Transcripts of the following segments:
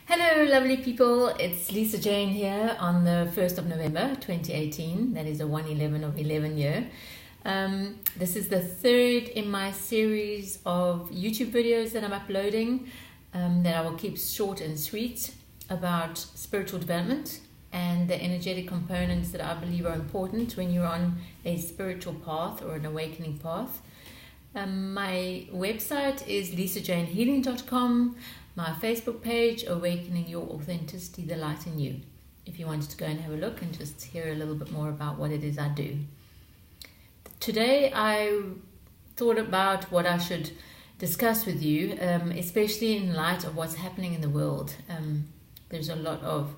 Hello, lovely people. It's Lisa Jane here on the 1st of November 2018. That is a 1/11 of 11 year. This is the third in my series of YouTube videos that I'm uploading that I will keep short and sweet about spiritual development and the energetic components that I believe are important when you're on a spiritual path or an awakening path. My website is lisajanehealing.com. My Facebook page, Awakening Your Authenticity, The Light in You, if you wanted to go and have a look and just hear a little bit more about what it is I do. Today I thought about what I should discuss with you, especially in light of what's happening in the world. There's a lot of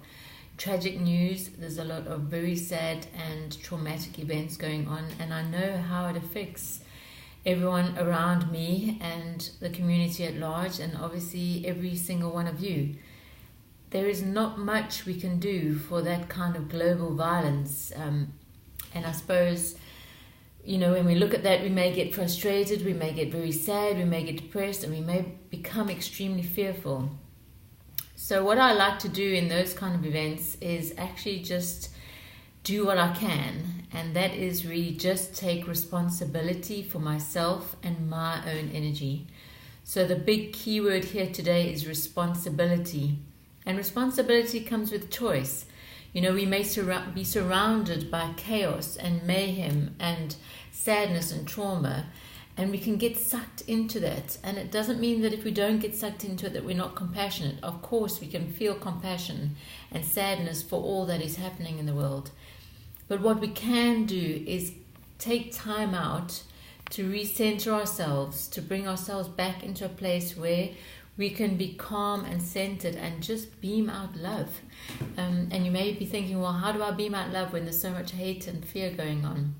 tragic news, there's a lot of very sad and traumatic events going on, and I know how it affects everyone around me and the community at large, and obviously every single one of you. There is not much we can do for that kind of global violence, and I suppose, when we look at that, we may get frustrated, we may get very sad, we may get depressed, and we may become extremely fearful. So what I like to do in those kind of events is actually just do what I can, and that is really just take responsibility for myself and my own energy. So the big keyword here today is responsibility, and responsibility comes with choice. We may be surrounded by chaos and mayhem and sadness and trauma, and we can get sucked into that. And it doesn't mean that if we don't get sucked into it that we're not compassionate. Of course we can feel compassion and sadness for all that is happening in the world. But what we can do is take time out to recenter ourselves, to bring ourselves back into a place where we can be calm and centered and just beam out love. And you may be thinking, well, how do I beam out love when there's so much hate and fear going on?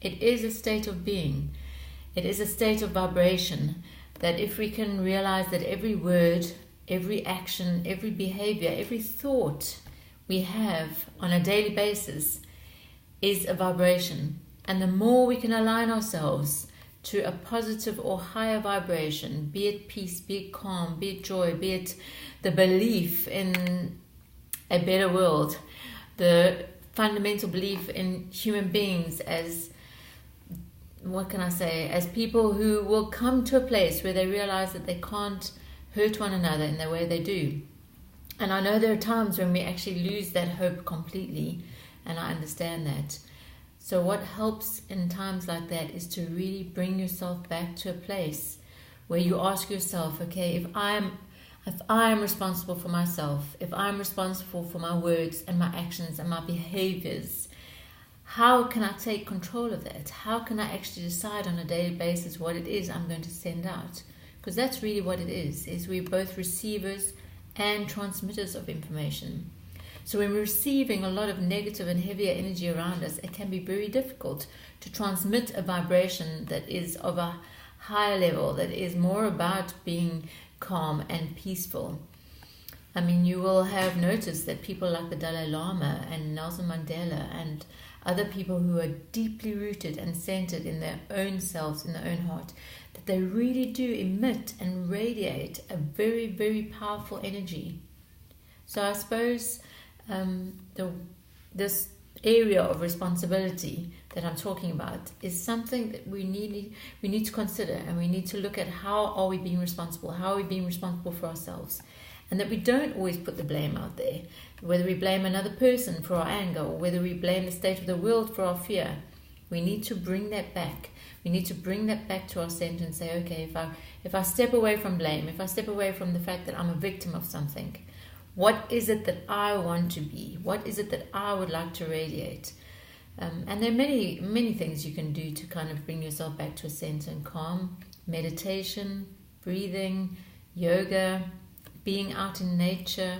It is a state of being. It is a state of vibration that if we can realize that every word, every action, every behavior, every thought we have on a daily basis is a vibration, and the more we can align ourselves to a positive or higher vibration, be it peace, be it calm, be it joy, be it the belief in a better world, the fundamental belief in human beings as, as people who will come to a place where they realize that they can't hurt one another in the way they do. And I know there are times when we actually lose that hope completely, and I understand that. So what helps in times like that is to really bring yourself back to a place where you ask yourself, okay, if I am responsible for myself, if I'm responsible for my words and my actions and my behaviors, how can I take control of that? How can I actually decide on a daily basis what it is I'm going to send out? Because that's really what it is we're both receivers and transmitters of information. So when we're receiving a lot of negative and heavier energy around us, it can be very difficult to transmit a vibration that is of a higher level, that is more about being calm and peaceful. I mean, you will have noticed that people like the Dalai Lama and Nelson Mandela and other people who are deeply rooted and centered in their own selves, in their own heart, that they really do emit and radiate a very, very powerful energy. So I suppose this area of responsibility that I'm talking about is something that we need to consider, and we need to look at how are we being responsible, how are we being responsible for ourselves, and that we don't always put the blame out there, whether we blame another person for our anger or whether we blame the state of the world for our fear. We need to bring that back. We need to bring that back to our center and say, okay, if I step away from blame, if I step away from the fact that I'm a victim of something, what is it that I want to be? What is it that I would like to radiate? And there are many, many things you can do to kind of bring yourself back to a center and calm. Meditation, breathing, yoga, being out in nature,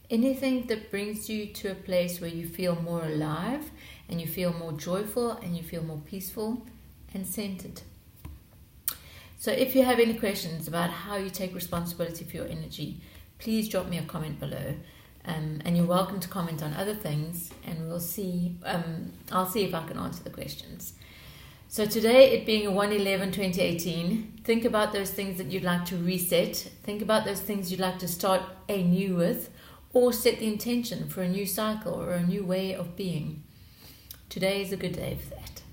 anything that brings you to a place where you feel more alive and you feel more joyful and you feel more peaceful and centered. So if you have any questions about how you take responsibility for your energy, please drop me a comment below, and you're welcome to comment on other things, and we'll see. I'll see if I can answer the questions. So today, it being a 1/11/2018, think about those things that you'd like to reset. Think about those things you'd like to start anew with, or set the intention for a new cycle or a new way of being. Today is a good day for that.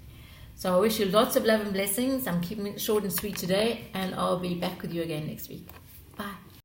So I wish you lots of love and blessings. I'm keeping it short and sweet today, and I'll be back with you again next week.